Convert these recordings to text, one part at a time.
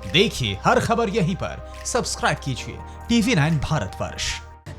देखिए हर खबर यहीं पर, सब्सक्राइब कीजिए TV9 भारतवर्ष।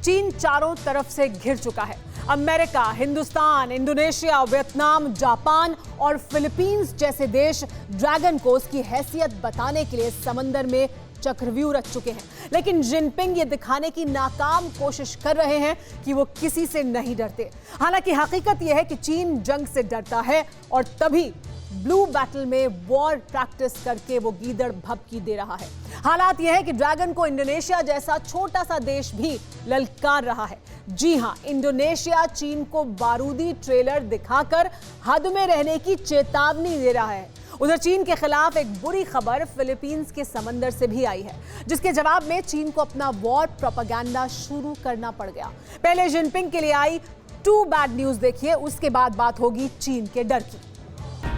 चीन चारों तरफ से घिर चुका है। America, Hindustan, Indonesia, Vietnam, Japan और फिलीपींस जैसे देश ड्रैगन को उसकी हैसियत बताने के लिए समंदर में चक्रव्यूह रच चुके हैं। लेकिन जिनपिंग ये दिखाने की नाकाम कोशिश कर रहे हैं कि वो किसी से नहीं डरते। हालांकि हकीकत यह है कि चीन जंग से डरता है और तभी ब्लू बैटल में वॉर प्रैक्टिस करके वो गीदड़ भभकी दे रहा है। हालात यह है कि ड्रैगन को इंडोनेशिया जैसा छोटा सा देश भी ललकार रहा है। जी हां, इंडोनेशिया चीन को बारूदी ट्रेलर दिखाकर हद में रहने की चेतावनी दे रहा है। उधर चीन के खिलाफ एक बुरी खबर फिलीपींस के समंदर से भी आई है, जिसके जवाब में चीन को अपना वॉर प्रोपेगेंडा शुरू करना पड़ गया। पहले जिनपिंग के लिए आई टू बैड न्यूज देखिए, उसके बाद बात होगी चीन के डर की।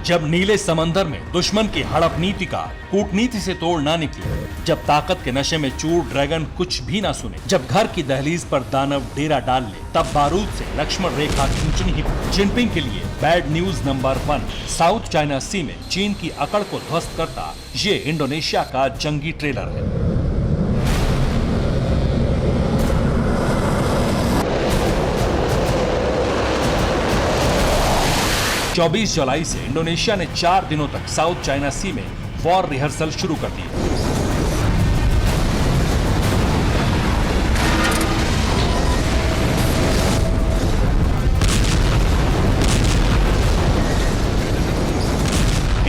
जब नीले समंदर में दुश्मन की हड़प नीति का कूटनीति से तोड़ ना निकले, जब ताकत के नशे में चूर ड्रैगन कुछ भी ना सुने, जब घर की दहलीज पर दानव डेरा डाल ले, तब बारूद से लक्ष्मण रेखा खींचनी ही पड़ी। जिनपिंग के लिए bad news number 1, South China Sea में चीन की अकड़ को ध्वस्त करता ये इंडोनेशिया का जंगी ट्रेलर है। चौबीस जुलाई से इंडोनेशिया ने 4 दिनों तक साउथ चाइना सी में वॉर रिहर्सल शुरू कर दी।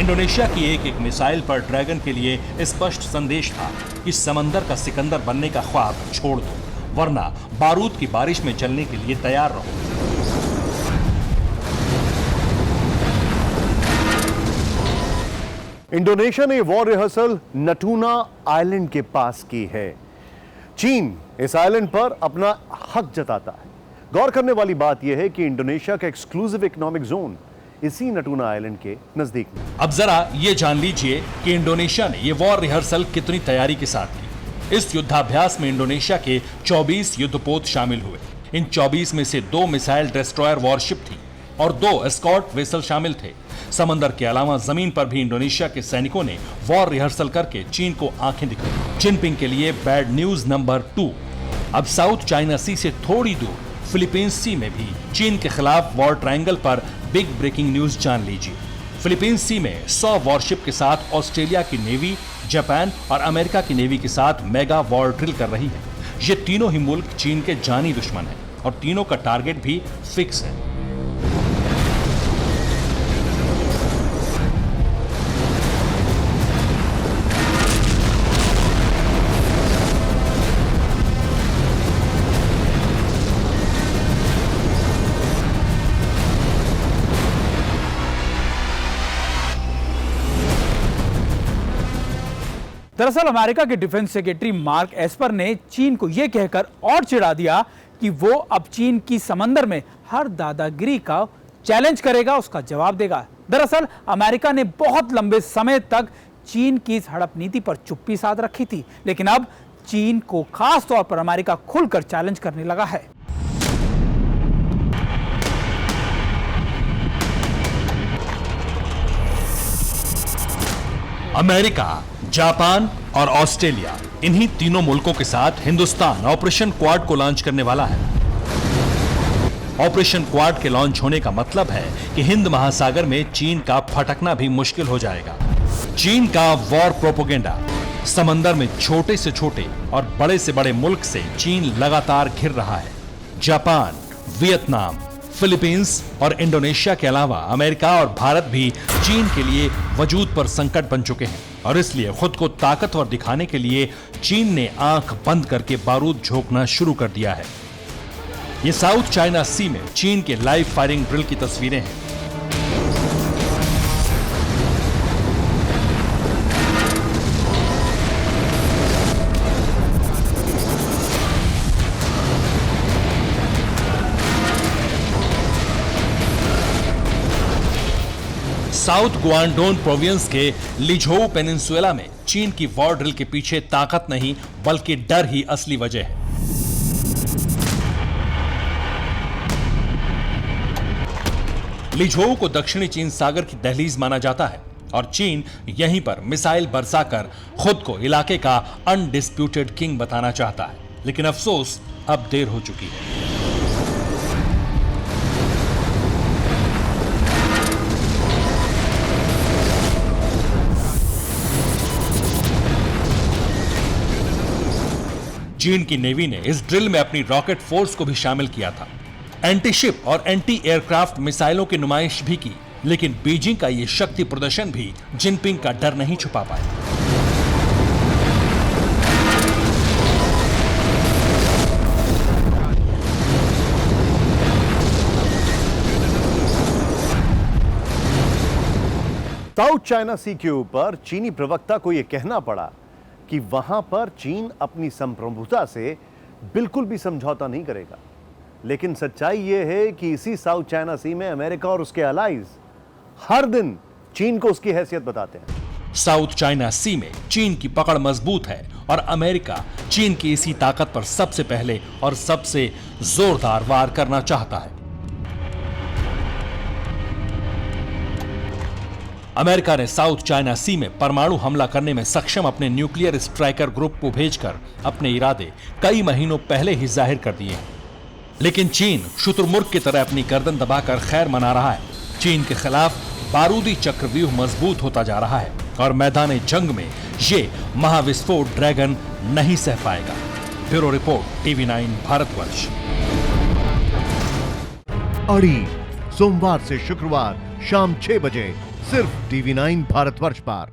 इंडोनेशिया की एक मिसाइल पर ड्रैगन के लिए स्पष्ट संदेश था कि समंदर का सिकंदर बनने का ख्वाब छोड़ दो, वरना बारूद की बारिश में जलने के लिए तैयार रहो। इंडोनेशिया ने वॉर रिहर्सल नटूना आइलैंड के पास की है। चीन इस आइलैंड पर अपना हक जताता है। गौर करने वाली बात यह है कि इंडोनेशिया का एक्सक्लूसिव इकोनॉमिक जोन इसी नटूना आइलैंड के नजदीक में। अब जरा ये जान लीजिए कि इंडोनेशिया ने ये वॉर रिहर्सल कितनी तैयारी के साथ की। इस युद्धाभ्यास में इंडोनेशिया के 24 युद्धपोत शामिल हुए। इन 24 में से 2 मिसाइल डिस्ट्रॉयर वॉरशिप थी और 2 एस्कॉर्ट वेसल शामिल थे। समंदर के अलावा जमीन पर भी इंडोनेशिया के सैनिकों ने वॉर रिहर्सल करके चीन को आंखें दिखाई। जिनपिंग के लिए बैड न्यूज नंबर 2, अब साउथ चाइना सी से थोड़ी दूर फिलीपींस सी में भी चीन के खिलाफ वॉर ट्रायंगल पर बिग ब्रेकिंग न्यूज जान लीजिए। फिलीपींस सी में 100 वॉरशिप के साथ ऑस्ट्रेलिया की नेवी, जापान और अमेरिका की नेवी के साथ मेगा वॉर ड्रिल कर रही है। ये तीनों ही मुल्क चीन के जानी दुश्मन हैं और तीनों का टारगेट भी फिक्स है। दरअसल अमेरिका के डिफेंस सेक्रेटरी मार्क एस्पर ने चीन को यह कहकर और चिढ़ा दिया कि वो अब चीन की समंदर में हर दादागिरी का चैलेंज करेगा, उसका जवाब देगा। दरअसल अमेरिका ने बहुत लंबे समय तक चीन की इस हड़प नीति पर चुप्पी साध रखी थी, लेकिन अब चीन को खास तौर पर अमेरिका खुलकर चैलेंज करने लगा है। अमेरिका, जापान और ऑस्ट्रेलिया, इन्हीं तीनों मुल्कों के साथ हिंदुस्तान ऑपरेशन क्वाड को लॉन्च करने वाला है। ऑपरेशन क्वाड के लॉन्च होने का मतलब है कि हिंद महासागर में चीन का फटकना भी मुश्किल हो जाएगा। चीन का वॉर प्रोपेगेंडा, समंदर में छोटे से छोटे और बड़े से बड़े मुल्क से चीन लगातार घिर रहा है। जापान, वियतनाम, फिलीपींस और इंडोनेशिया के अलावा अमेरिका और भारत भी चीन के लिए वजूद पर संकट बन चुके हैं और इसलिए खुद को ताकतवर दिखाने के लिए चीन ने आंख बंद करके बारूद झोंकना शुरू कर दिया है। ये साउथ चाइना सी में चीन के लाइव फायरिंग ड्रिल की तस्वीरें हैं। साउथ ग्वांडोन प्रोविंस के लिझोउ पेनिनसुला में चीन की वॉर ड्रिल के पीछे ताकत नहीं बल्कि डर ही असली वजह है। लिझोउ को दक्षिणी चीन सागर की दहलीज माना जाता है। और चीन यहीं पर मिसाइल बरसाकर खुद को इलाके का अनडिस्प्यूटेड किंग बताना चाहता है, लेकिन अफसोस अब देर हो चुकी है। चीन की नेवी ने इस ड्रिल में अपनी रॉकेट फोर्स को भी शामिल किया था। एंटी शिप और एंटी एयरक्राफ्ट मिसाइलों की नुमाइश भी की, लेकिन बीजिंग का यह शक्ति प्रदर्शन भी जिनपिंग का डर नहीं छुपा पाया। साउथ चाइना सी के ऊपर चीनी प्रवक्ता को यह कहना पड़ा कि वहां पर चीन अपनी संप्रभुता से बिल्कुल भी समझौता नहीं करेगा। लेकिन सच्चाई यह है कि इसी साउथ चाइना सी में अमेरिका और उसके अलाइज हर दिन चीन को उसकी हैसियत बताते हैं। साउथ चाइना सी में चीन की पकड़ मजबूत है और अमेरिका चीन की इसी ताकत पर सबसे पहले और सबसे जोरदार वार करना चाहता है। अमेरिका ने साउथ चाइना सी में परमाणु हमला करने में सक्षम अपने न्यूक्लियर स्ट्राइकर ग्रुप को भेजकर अपने इरादे कई महीनों पहले ही जाहिर कर दिए हैं। लेकिन चीन शुतुरमुर्ग की तरह अपनी गर्दन दबाकर खैर मना रहा है। चीन के खिलाफ बारूदी चक्रव्यूह मजबूत होता जा रहा है और मैदान जंग में ये महाविस्फोट ड्रैगन नहीं सह पाएगा। Bureau report, TV9 Bharatvarsh. अड़ी सोमवार से शुक्रवार शाम 6 बजे सिर्फ TV9 भारतवर्ष पर।